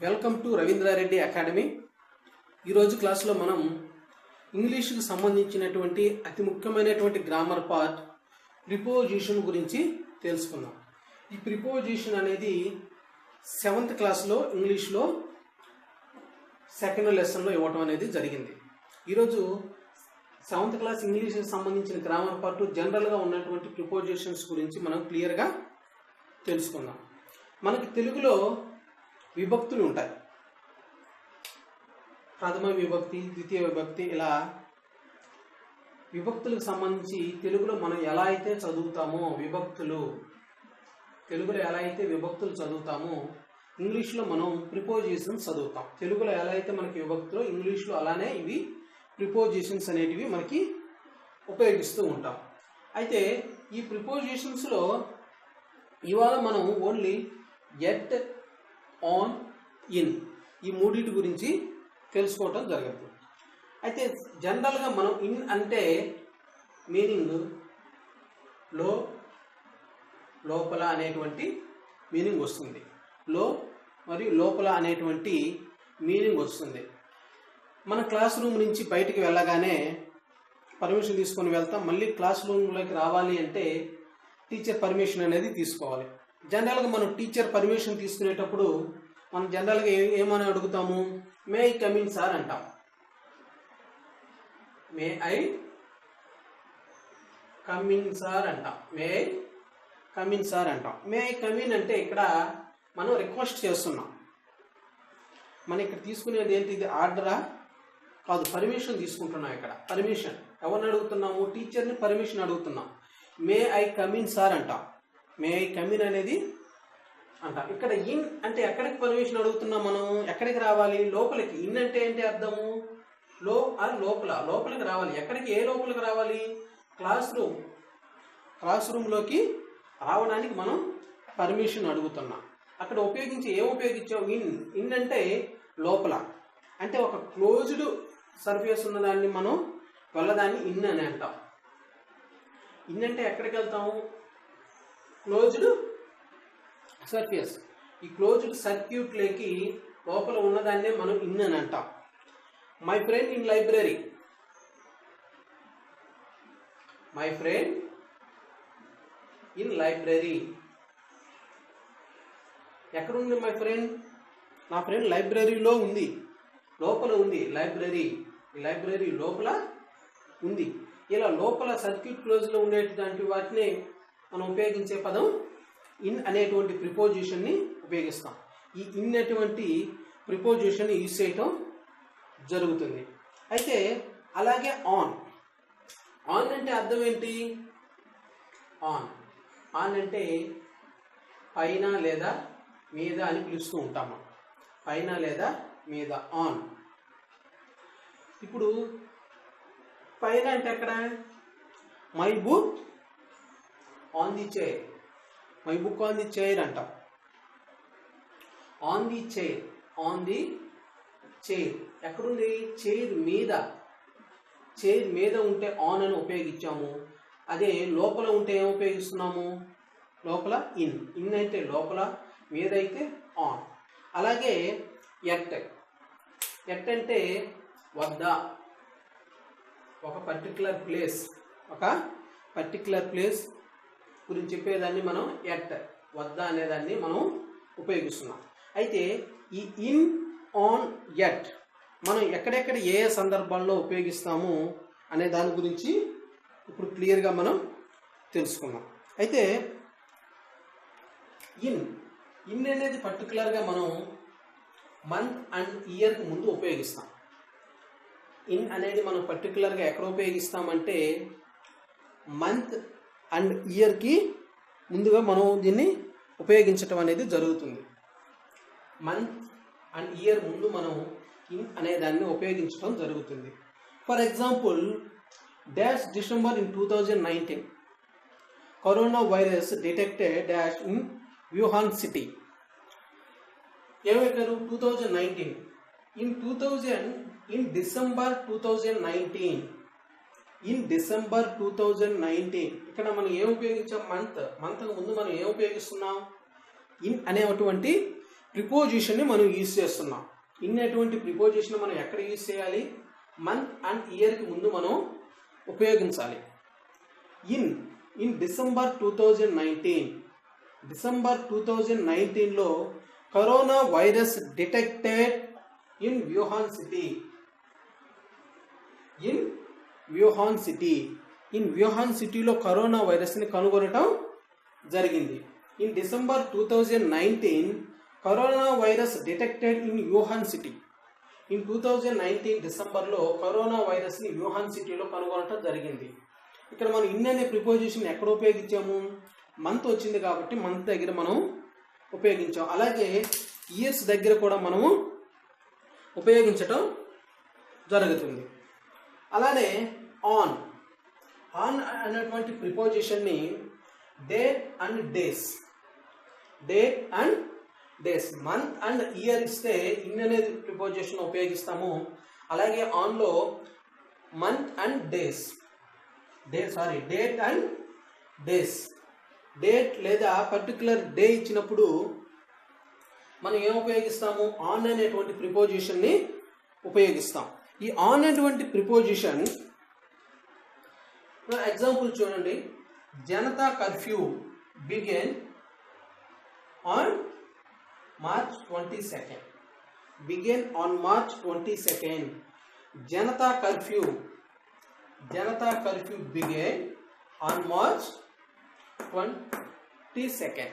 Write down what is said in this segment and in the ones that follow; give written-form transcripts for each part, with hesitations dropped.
Welcome to Ravindra Reddy academy. ఈరోజు క్లాస్లో మనం ఇంగ్లీష్కి సంబంధించినటువంటి అతి ముఖ్యమైనటువంటి గ్రామర్ పార్ట్ ప్రిపోజిషన్ గురించి తెలుసుకుందాం. ఈ ప్రిపోజిషన్ అనేది 7th క్లాస్లో ఇంగ్లీష్లో సెకండ్ లెసన్లో ఇవ్వటం అనేది జరిగింది. ఈరోజు 7th క్లాస్ ఇంగ్లీష్కి సంబంధించిన గ్రామర్ పార్ట్ జనరల్గా ఉన్నటువంటి ప్రిపోజిషన్స్ గురించి మనం క్లియర్గా తెలుసుకుందాం. మనకి తెలుగులో విభక్తులు ఉంటాయి. ప్రథమ విభక్తి, ద్వితీయ విభక్తి, ఇలా విభక్తులకు సంబంధించి తెలుగులో మనం ఎలా అయితే చదువుతామో తెలుగులో ఎలా అయితే విభక్తులు చదువుతామో ఇంగ్లీష్లో మనం ప్రిపోజిషన్స్ చదువుతాం. తెలుగులో ఎలా అయితే మనకి విభక్తులు, ఇంగ్లీష్లో అలానే ఇవి ప్రిపోజిషన్స్ అనేటివి మనకి ఉపయోగిస్తూ ఉంటాం. అయితే ఈ ప్రిపోజిషన్స్లో ఇవాళ మనం ఓన్లీ ఎట్, ఆన్, ఇన్ ఈ మూడింటి గురించి తెలుసుకోవటం జరుగుతుంది. అయితే జనరల్గా మనం ఇన్ అంటే మీనింగ్ లోపల అనేటువంటి మీనింగ్ వస్తుంది. మరియు లోపల అనేటువంటి మీనింగ్ వస్తుంది. మన క్లాస్ రూమ్ నుంచి బయటికి వెళ్ళగానే పర్మిషన్ తీసుకొని వెళ్తాం. మళ్ళీ క్లాస్ రూమ్లోకి రావాలి అంటే టీచర్ పర్మిషన్ అనేది తీసుకోవాలి. జనరల్గా మనం టీచర్ పర్మిషన్ తీసుకునేటప్పుడు మనం జనరల్గా ఏమని అడుగుతాము? May I come in sir అంటాం. May I come in sir అంటాం. May I come in sir అంటాం. మే ఐ కమ్ ఇన్ అంటే ఇక్కడ మనం రిక్వెస్ట్ చేస్తున్నాం. మనం ఇక్కడ తీసుకునేది ఏంటి? ఇది ఆర్డరా కాదు, పర్మిషన్ తీసుకుంటున్నాం. ఇక్కడ పర్మిషన్ ఎవరిని అడుగుతున్నాము? టీచర్ని పర్మిషన్ అడుగుతున్నాం. May I come in sir అంటాం. మే ఐ కమ్ ఇన్ అనేది అంటాం. ఇక్కడ ఇన్ అంటే ఎక్కడికి పర్మిషన్ అడుగుతున్నాం? మనం ఎక్కడికి రావాలి? లోపలికి. ఇన్ అంటే ఏంటి అర్థము? లోపలికి రావాలి. ఎక్కడికి? ఏ లోపలికి రావాలి? క్లాస్ రూమ్లోకి రావడానికి మనం పర్మిషన్ అడుగుతున్నాం. అక్కడ ఏం ఉపయోగించాం? ఇన్ అంటే లోపల, అంటే ఒక క్లోజ్డ్ సర్ఫేస్ ఉన్నదాన్ని మనం వెళ్ళదాన్ని ఇన్ అని అంటాం. ఇన్ అంటే ఎక్కడికి వెళ్తాము? Closed surface. ఈ క్లోజ్డ్ సర్క్యూట్లోకి లోపల ఉన్నదాన్నే మనం ఇన్ అని అంటాం. My friend in library. My friend in library. ఎక్కడుంది మై ఫ్రెండ్? నా ఫ్రెండ్ లైబ్రరీలో ఉంది, లోపల ఉంది. లైబ్రరీ లోపల ఉంది. ఇలా లోపల సర్క్యూట్ క్లోజ్లో ఉండేటువంటి వాటిని మనం ఉపయోగించే పదం ఇన్ అనేటువంటి ప్రిపోజిషన్ని ఉపయోగిస్తాం. ఈ ఇన్ అటువంటి ప్రిపోజిషన్ యూజ్ చేయటం జరుగుతుంది. అయితే అలాగే ఆన్ అంటే అర్థం ఏంటి? ఆన్ అంటే పైన లేదా మీద అని పిలుస్తూ ఉంటాము. పైన లేదా మీద, ఆన్. ఇప్పుడు పైన అంటే ఎక్కడ? My book on the chair. My book on the chair అంటాం. ఆన్ ది చైర్ ఎక్కడుంది? చైర్ మీద ఉంటే ఆన్ అని ఉపయోగించాము. అదే లోపల ఉంటే ఏం ఉపయోగిస్తున్నాము? లోపల ఇన్ అయితే లోపల, మీద అయితే ఆన్. అలాగే ఎట్ అంటే వద్ద. ఒక పర్టికులర్ ప్లేస్ గురించి చెప్పేదాన్ని మనం ఎట్, వద్ద అనేదాన్ని మనం ఉపయోగిస్తున్నాం. అయితే ఈ ఇన్, ఆన్, ఎట్ మనం ఎక్కడెక్కడ ఏ సందర్భాల్లో ఉపయోగిస్తాము అనే దాని గురించి ఇప్పుడు క్లియర్గా మనం తెలుసుకున్నాం. అయితే ఇన్ అనేది పర్టికులర్గా మనం మంత్ అండ్ ఇయర్కి ముందు ఉపయోగిస్తాం. ఇన్ అనేది మనం పర్టికులర్గా ఎక్కడ ఉపయోగిస్తామంటే మంత్ అండ్ ఇయర్కి ముందుగా మనం దీన్ని ఉపయోగించటం అనేది జరుగుతుంది. మంత్ అండ్ ఇయర్ ముందు మనం ఇన్ అనేదాన్ని ఉపయోగించడం జరుగుతుంది. For example, dash December in 2019 corona virus detected dash in Wuhan city. ఏమైపోయారు? 2019 in December 2019. ఇన్ డిసెంబర్ 2019 ఇక్కడ మనం ఏం ఉపయోగించాం? మంత్ ముందు మనం ఏం ఉపయోగిస్తున్నాం? ఇన్ అనేటువంటి ప్రిపోజిషన్ని మనం యూజ్ చేస్తున్నాం. ఇన్నటువంటి ప్రిపోజిషన్ మనం ఎక్కడ యూజ్ చేయాలి? మంత్ అండ్ ఇయర్కి ముందు మనం ఉపయోగించాలి. ఇన్ డిసెంబర్ 2019లో corona virus detected in Wuhan సిటీలో కరోనా వైరస్ని కనుగొనటం జరిగింది. In December 2019 corona virus detected in Wuhan city. In 2019 డిసెంబర్లో కరోనా వైరస్ని వ్యూహాన్ సిటీలో కనుగొనటం జరిగింది. ఇక్కడ మనం ఇన్ అనే ప్రిపోజిషన్ ఎక్కడ ఉపయోగించాము? మంత్ వచ్చింది కాబట్టి మంత్ దగ్గర మనం ఉపయోగించాం. అలాగే ఇయర్స్ దగ్గర కూడా మనము ఉపయోగించటం జరుగుతుంది. అలానే ఆన్ అనేటువంటి ప్రిపోజిషన్ని date and days month and year ఇస్తే ఇన్ అనేది ప్రిపోజిషన్ ఉపయోగిస్తాము. అలాగే ఆన్లో month and date and days. Date లేదా పర్టికులర్ డే ఇచ్చినప్పుడు మనం ఏం ఉపయోగిస్తాము? ఆన్ అనేటువంటి ప్రిపోజిషన్ని ఉపయోగిస్తాం. ఈ ఆన్ అనేటువంటి ప్రిపోజిషన్ ఎగ్జాంపుల్ చూడండి. Janata curfew began on March 22nd. Janata curfew began on March 22nd.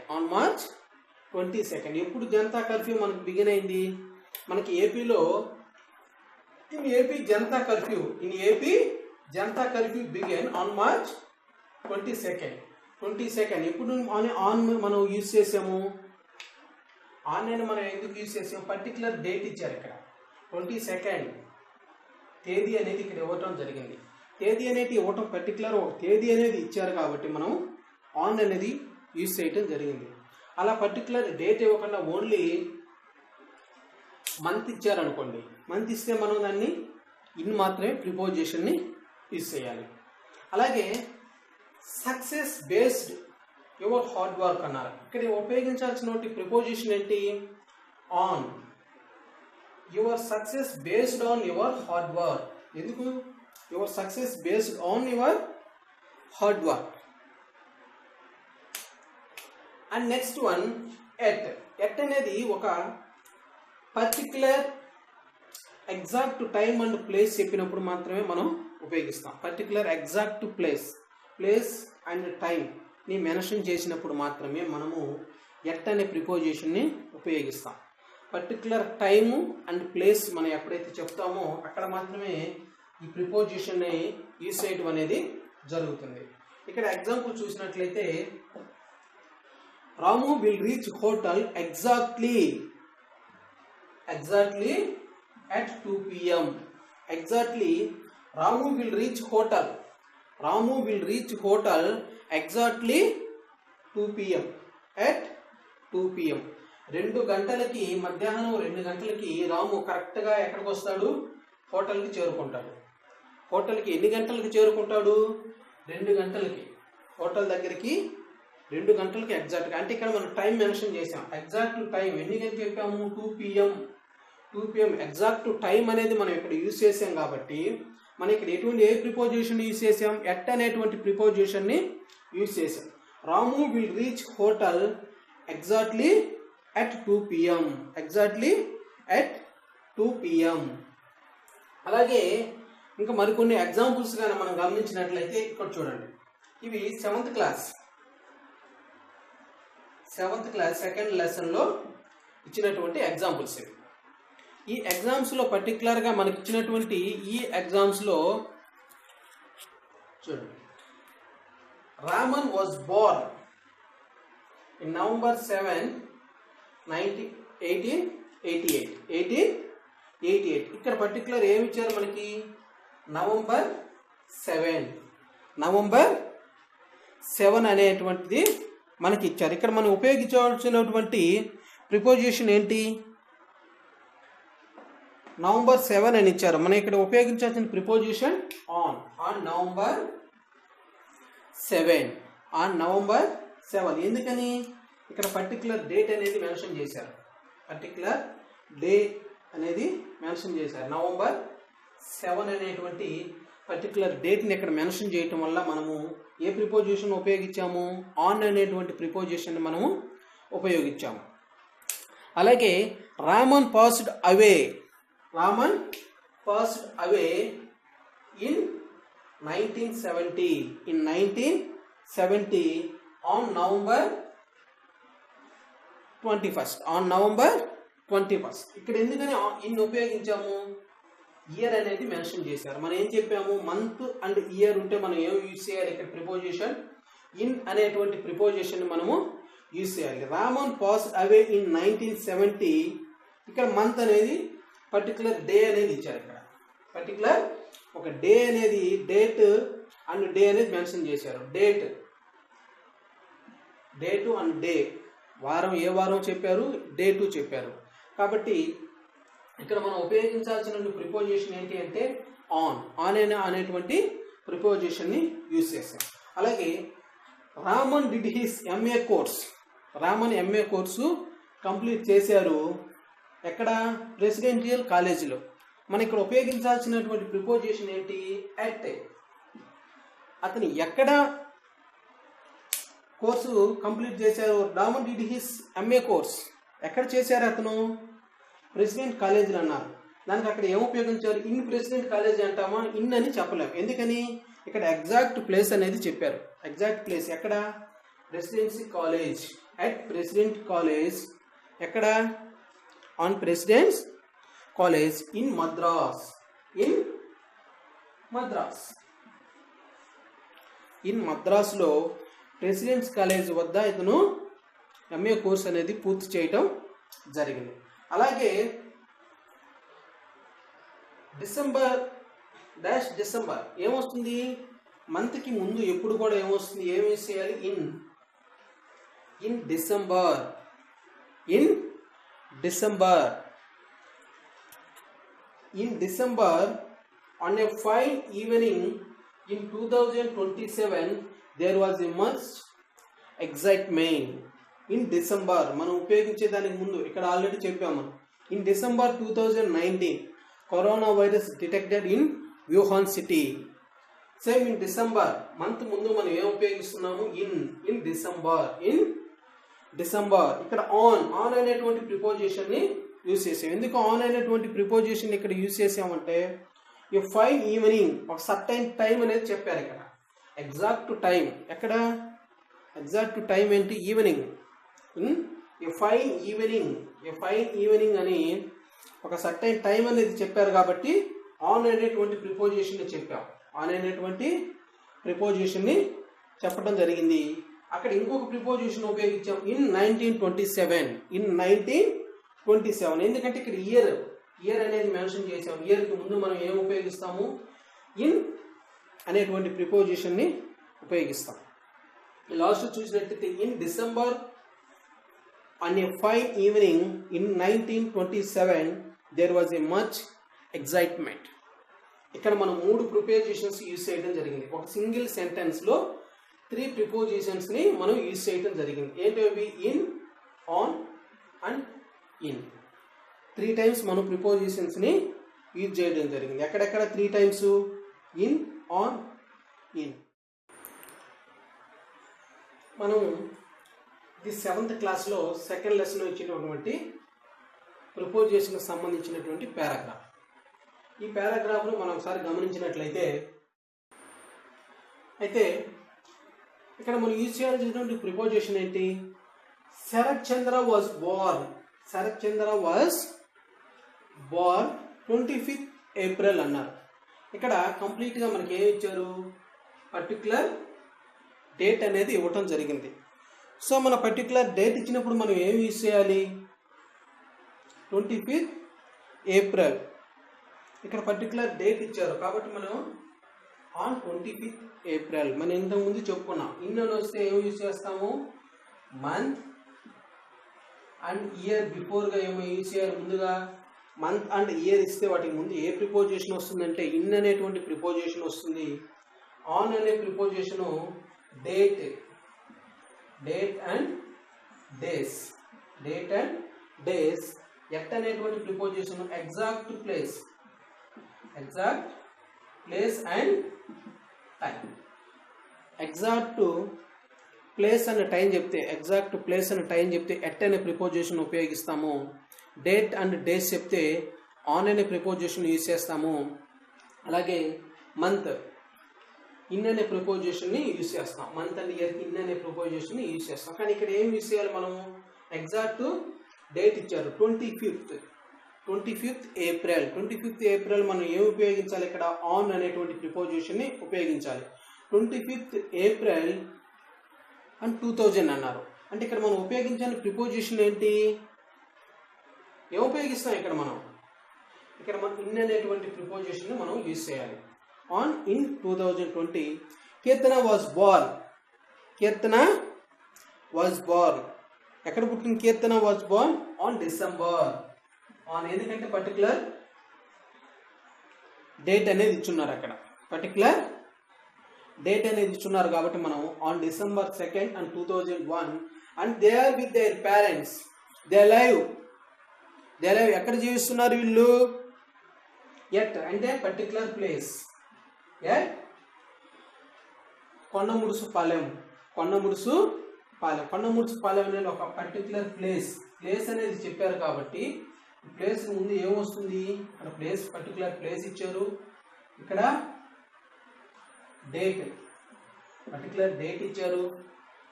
ఎప్పుడు జనతా కర్ఫ్యూ మనకు బిగిన్ అయింది? మనకి ఏపీలో Janata curfew began on March 22nd. ఎప్పుడు ఆన్ మనం యూజ్ చేసాము? ఆన్ అని మనం ఎందుకు యూజ్ చేసాం? పర్టికులర్ డేట్ ఇచ్చారు ఇక్కడ 22nd తేదీ అనేది ఇక్కడ ఇవ్వటం జరిగింది. పర్టికులర్ తేదీ అనేది ఇచ్చారు కాబట్టి మనం ఆన్ అనేది యూజ్ చేయటం జరిగింది. అలా పర్టికులర్ డేట్ ఇవ్వకుండా ఓన్లీ మంత్ ఇచ్చారనుకోండి, మంత్ ఇస్తే మనం దాన్ని ఇన్ మాత్రమే ప్రిపోజిషన్ని యూజ్ చేయాలి. అలాగే success based your hard work అన్నారు. ఇక్కడ ఉపయోగించాల్సిన ప్రిపోజిషన్ ఏంటి? On. Your success based on your hard work. ఎందుకు? Your success based on your hard work. And next one at అనేది ఒక particular exact time and place చెప్పినప్పుడు మాత్రమే మనం ఉపయోగిస్తాం. Particular exact place and time ని మెన్షన్ చేసినప్పుడు మాత్రమే మనము ఎట్ అనే ప్రిపోజిషన్ని ఉపయోగిస్తాం. పర్టికులర్ టైము అండ్ ప్లేస్ మనం ఎప్పుడైతే చెప్తామో అక్కడ మాత్రమే ఈ ప్రిపోజిషన్ని యూజ్ చేయడం అనేది జరుగుతుంది. ఇక్కడ ఎగ్జాంపుల్ చూసినట్లయితే Ramu will reach hotel exactly at 2 p.m. Exactly Ramu will reach hotel exactly 2 p.m. at 2 p.m. 2 గంటలకి మధ్యాహ్నం 2 గంటలకి రాము కరెక్ట్గా ఎక్కడికి వస్తాడు? హోటల్కి చేరుకుంటాడు. హోటల్కి ఎన్ని గంటలకి చేరుకుంటాడు? 2 గంటలకి. హోటల్ దగ్గరికి 2 గంటలకి ఎగ్జాక్ట్గా. అంటే ఇక్కడ మనం టైం మెన్షన్ చేసాం. ఎగ్జాక్ట్ టైం ఎన్ని గంటలు చెప్పాము? 2 p.m. ఎగ్జాక్ట్ టైం అనేది మనం ఇక్కడ యూజ్ చేసాం కాబట్టి మనం ఇక్కడ ఏ ప్రిపోజిషన్ యూజ్ చేసాం? ఎట్ అనేటువంటి ప్రిపోజిషన్ని యూజ్ చేసాం. Ramu will reach hotel exactly at 2 p.m. అలాగే ఇంకా మరికొన్ని ఎగ్జాంపుల్స్ కానీ మనం గమనించినట్లయితే ఇక్కడ చూడండి. ఇవి 7th క్లాస్ సెకండ్ లెసన్లో ఇచ్చినటువంటి ఎగ్జాంపుల్స్ ఇవి. ఈ ఎగ్జామ్స్లో పర్టికులర్గా మనకి ఇచ్చినటువంటి ఈ ఎగ్జామ్స్లో చూడండి. Raman was born in November 7, 1888. ఇక్కడ పర్టికులర్ ఏమి ఇచ్చారు మనకి? నవంబర్ 7 అనేటువంటిది మనకి ఇచ్చారు. ఇక్కడ మనం ఉపయోగించవలసినటువంటి ప్రిపోజిషన్ ఏంటి? November 7 అని ఇచ్చారు. మనం ఇక్కడ ఉపయోగించాల్సిన ప్రిపోజిషన్ ఆన్ November 7. ఎందుకని? ఇక్కడ పర్టికులర్ డేట్ అనేది మెన్షన్ చేశారు. పర్టికులర్ డే అనేది మెన్షన్ చేశారు. నవంబర్ 7 అనేటువంటి పర్టికులర్ డేట్ని ఇక్కడ మెన్షన్ చేయటం వల్ల మనము ఏ ప్రిపోజిషన్ ఉపయోగించాము? ఆన్ అనేటువంటి ప్రిపోజిషన్ మనము ఉపయోగించాము. అలాగే Raman passed away in 1970 on November 21. ఇక్కడ ఎందుకని ఇన్ ఉపయోగించాము? ఇయర్ అనేది మెన్షన్ చేశారు. మనం ఏం చెప్పాము? మంత్ అండ్ ఇయర్ ఉంటే మనం ఏం యూజ్ చేయాలి? ఇక్కడ ప్రిపోజిషన్ ఇన్ అనేటువంటి ప్రిపోజిషన్ మనము యూజ్ చేయాలి. Raman pass away in 1970. ఇక్కడ మంత్ అనేది పర్టికులర్ డే అనేది ఇచ్చారు. ఇక్కడ పర్టికులర్ ఒక డే అనేది డేట్ అండ్ డే అనేది మెన్షన్ చేశారు. డేట్ అండ్ డే, వారం ఏ వారం చెప్పారు, డేటు చెప్పారు. కాబట్టి ఇక్కడ మనం ఉపయోగించాల్సిన ప్రిపోజిషన్ ఏంటి అంటే ఆన్ అనేటువంటి ప్రిపోజిషన్ని యూజ్ చేశాం. అలాగే Raman did his MA course. Raman MA course complete చేశారు. ఎక్కడ? ప్రెసిడెన్షియల్ కాలేజీలో. మనం ఇక్కడ ఉపయోగించాల్సినటువంటి ప్రిపోజిషన్ ఏంటి? అట్. అతను ఎక్కడ కోర్సు కంప్లీట్ చేశారు? Raman did his MA course ఎక్కడ చేశారు? అతను ప్రెసిడెంట్ కాలేజీలు అన్నారు. దానికి అక్కడ ఏం ఉపయోగించారు? ఇన్ ప్రెసిడెంట్ కాలేజీ అంటామా? ఇన్ అని చెప్పలేము. ఎందుకని? ఇక్కడ ఎగ్జాక్ట్ ప్లేస్ అనేది చెప్పారు. ఎగ్జాక్ట్ ప్లేస్ ఎక్కడ? Presidency college. At president college. ఎక్కడ? On presidents college in Madras. In మద్రాస్లో ప్రెసిడెంట్స్ కాలేజ్ వద్ద ఇతను ఎంఏ కోర్స్ అనేది పూర్తి చేయటం జరిగింది. అలాగే డిసెంబర్ ఏమొస్తుంది? మంత్కి ముందు ఎప్పుడు కూడా ఏమొస్తుంది? ఏమి చేయాలి? In December on a fine evening in 2027 there was a much excitement. In December మనం ఉపయోగించే దానికి ముందు ఇక్కడ ఆల్రెడీ చెప్పాము. In December 2019 corona virus detected in Wuhan city. Same in December month ముందు మనం ఏం ఉపయోగిస్తున్నాము? In December. ఇక్కడ ఆన్ అనేటువంటి ప్రిపోజిషన్ని యూజ్ చేసాం. ఎందుకు ఆన్ అనేటువంటి ప్రిపోజిషన్ ఇక్కడ యూజ్ చేసామంటే ఈ ఫైన్ ఈవినింగ్ ఒక సర్టైన్ టైం అనేది చెప్పారు. ఇక్కడ ఎగ్జాక్ట్ టైం ఎక్కడ? ఎగ్జాక్ట్ టైం ఏంటి? ఈవినింగ్. ఏ ఫైన్ ఈవినింగ్ అని ఒక సర్టైన్ టైం అనేది చెప్పారు. కాబట్టి ఆన్ అనేటువంటి ప్రిపోజిషన్ని చెప్పాం. ఆన్ అనేటువంటి ప్రిపోజిషన్ని చెప్పడం జరిగింది. అక్కడ ఇంకొక ప్రిపోజిషన్ ఉపయోగించాం. ఇన్ 1927. ఎందుకంటే ఇక్కడ ఇయర్ అనేది మెన్షన్ చేసాం. ఇయర్కి ముందు మనం ఏం ఉపయోగిస్తాము? ఇన్ అనేటువంటి ప్రిపోజిషన్ని ఉపయోగిస్తాం. లాస్ట్ చూసినట్లయితే in December on a fine evening in 1927 there was a much excitement. ఇక్కడ మనం 3 ప్రిపోజిషన్స్ యూజ్ చేయడం జరిగింది. ఒక సింగిల్ సెంటెన్స్ లో 3 ప్రిపోజిషన్స్ ని మనం యూజ్ చేయడం జరిగింది. ఏంటవి? In, on and in. 3 times మనం ప్రిపోజిషన్స్ ని యూజ్ చేయడం జరిగింది. ఎక్కడెక్కడ 3 టైమ్స్? In, on, in. మనం ఇది 7th క్లాస్లో సెకండ్ లెసన్ ఇచ్చినటువంటి ప్రిపోజిషన్కి సంబంధించినటువంటి పారాగ్రాఫ్. ఈ పారాగ్రాఫ్ను మనం ఒకసారి గమనించినట్లయితే ఇక్కడ మనం యూజ్ చేయాల్సినటువంటి ప్రిపోజిషన్ ఏంటి? శరత్ చంద్ర వాజ్ బోర్న్ 25th April అన్నారు. ఇక్కడ కంప్లీట్గా మనకి ఏమి ఇచ్చారు? పర్టికులర్ డేట్ అనేది ఇవ్వటం జరిగింది. సో మన పర్టికులర్ డేట్ ఇచ్చినప్పుడు మనం ఏం యూజ్ చేయాలి? 25th April. ఇక్కడ పర్టికులర్ డేట్ ఇచ్చారు కాబట్టి మనం ఆన్ 25th April. మనం ఇంతకుముందు చెప్పుకున్నాం. ఇన్ అని వస్తే ఏం యూజ్ చేస్తాము? Month and year. బిఫోర్గా ఏమో యూజ్ చేయాలి? ముందుగా మంత్ అండ్ ఇయర్ ఇస్తే వాటికి ముందు ఏ ప్రిపోజిషన్ వస్తుందంటే ఇన్ అనేటువంటి ప్రిపోజిషన్ వస్తుంది. ఆన్ అనే preposition date and days. At అనేటువంటి preposition exact place and time. Exact place and time చెప్తే ఎట్ అనే ప్రిపోజిషన్ ఉపయోగిస్తాము. డేట్ అండ్ డేస్ చెప్తే ఆన్ అనే ప్రిపోజిషన్ యూజ్ చేస్తాము. అలాగే మంత్ ఇన్ అనే ప్రిపోజిషన్ని యూజ్ చేస్తాం. మంత్ అండ్ ఇయర్ ఇన్ అనే ప్రిపోజిషన్ యూజ్ చేస్తాం. కానీ ఇక్కడ ఏం యూజ్ చేయాలి మనము? ఎగ్జాక్ట్ డేట్ ఇచ్చారు 25th ఏప్రిల్. 25th ఏప్రిల్ మనం ఏం ఉపయోగించాలి? ఇక్కడ ఆన్ అనేటువంటి ప్రిపోజిషన్ని ఉపయోగించాలి. 25th ఏప్రిల్ అండ్ 2000 అన్నారు. అంటే ఇక్కడ మనం ఉపయోగించిన ప్రిపోజిషన్ ఏంటి? ఏం ఉపయోగిస్తాం ఇక్కడ మనం ఇన్ అనేటువంటి ప్రిపోజిషన్ మనం యూజ్ చేయాలి. On in 2020 Keerthana was born. ఎక్కడ పుట్టిన Keerthana was born? On December. On ఎందుకంటే పర్టికులర్ డేట్ అనేది ఇచ్చున్నారు. అక్కడ పర్టికులర్ డేట్ అనేది ఇచ్చున్నారు కాబట్టి మనం on December 2nd and 2001 and they are with their parents. They live ఎక్కడ జీవిస్తున్నారు వీళ్ళు? ఎట్ అంటే పర్టికులర్ ప్లేస్. ఎట్ కొండముడుసుపాలెం అనేది ఒక పర్టికులర్ ప్లేస్ అనేది చెప్పారు కాబట్టి ప్లేస్ ముందు ఏమొస్తుంది? అక్కడ పర్టికులర్ ప్లేస్ ఇచ్చారు. ఇక్కడ పర్టికులర్ డేట్ ఇచ్చారు.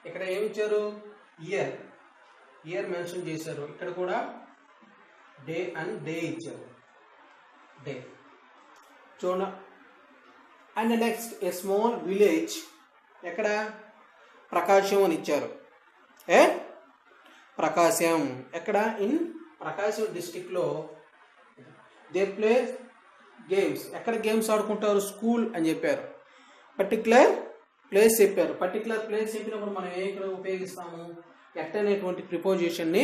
ఇక్కడ ఏమి ఇచ్చారు? ఇయర్ మెన్షన్ చేశారు. ఇక్కడ కూడా డే అండ్ డే ఇచ్చారు. డే చూడండి. And next a small village. ఎక్కడ? ప్రకాశం అని ఇచ్చారు. ప్రకాశం ఎక్కడ? ఇన్ ప్రకాశం డిస్ట్రిక్ట్లో. They play games. ఎక్కడ గేమ్స్ ఆడుకుంటారు? స్కూల్ అని చెప్పారు. పర్టికులర్ ప్లేస్ చెప్పారు. పర్టికులర్ ప్లేస్ చెప్పినప్పుడు మనం ఇక్కడ ఉపయోగిస్తాము? ఎట్ అనేటువంటి ప్రిపోజిషన్ని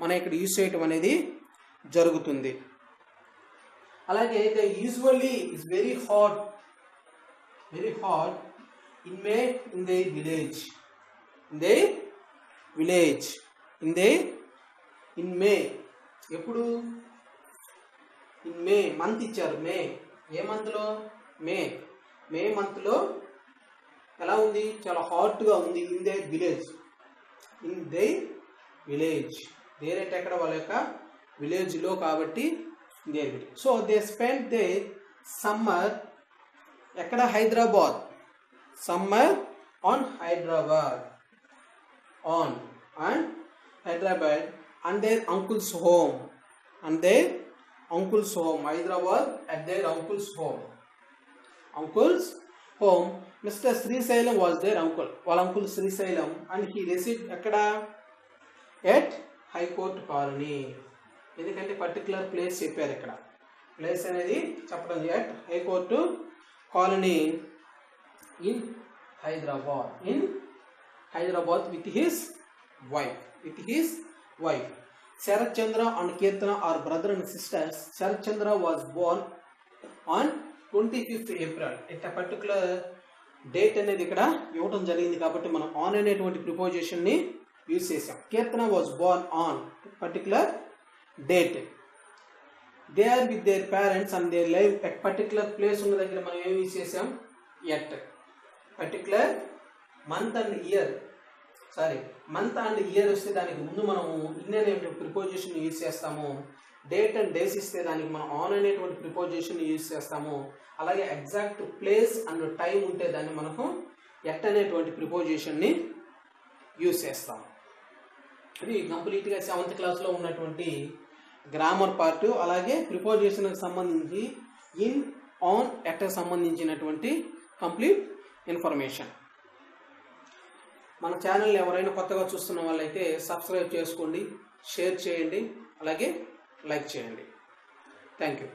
మనం ఇక్కడ యూజ్ చేయటం అనేది జరుగుతుంది. అలాగే they usually is very hot in May in the village. In May ఎప్పుడు? ఇన్ మే మంత్ ఇచ్చారు. మే ఏ మంత్లో? మే మంత్లో ఎలా ఉంది? చాలా హాట్గా ఉంది. In the village. దేర్ అంటే ఎక్కడ? వాళ్ళ యొక్క విలేజ్లో కాబట్టి their village. So they spend their summer ఎక్కడ? Hyderabad. Summer on Hyderabad and their uncle's home. Hyderabad at their uncle's home. Mr. Srisailam was their uncle. వాళ్ళ uncle Srisailam and he resided ఎక్కడ? at High Court Colony. ఎందుకంటే particular place చెప్పారు. ఇక్కడ place అనేది చెప్పడం. at High Court Colony in Hyderabad with his wife. Sharat Chandra and Kirtana are brother and sisters. Sharat Chandra was born on 25th April. ఇట్లా particular date అనేది ఇక్కడ ఇవ్వడం జరిగింది కాబట్టి మనం ఆన్ అనేటువంటి ప్రిపోజిషన్ని యూజ్ చేసాం. Keerthana was born on particular date. They are with their parents and they live at particular place ఉన్న దగ్గర మనం ఏం యూజ్ చేసాం? At. Particular month and year వస్తే దానికి ముందు మనము ఇన్ అనేటువంటి ప్రిపోజిషన్ యూజ్ చేస్తాము. డేట్ అండ్ డేస్ ఇస్తే దానికి మనం ఆన్ అనేటువంటి ప్రిపోజిషన్ యూజ్ చేస్తాము. అలాగే ఎగ్జాక్ట్ ప్లేస్ అండ్ టైం ఉంటే దాన్ని మనకు ఎట్ అనేటువంటి ప్రిపోజిషన్ని యూజ్ చేస్తాము. ఇది కంప్లీట్గా 7th క్లాస్లో ఉన్నటువంటి గ్రామర్ పార్ట్. అలాగే ప్రిపోజిషన్కి సంబంధించి ఇన్, ఆన్, ఎట్ సంబంధించినటువంటి కంప్లీట్ ఇన్ఫర్మేషన్. మన ఛానల్ ఎవరైనా కొత్తగా చూస్తున్న వాళ్ళైతే సబ్స్క్రైబ్ చేసుకోండి, షేర్ చేయండి, అలాగే లైక్ చేయండి. Thank you.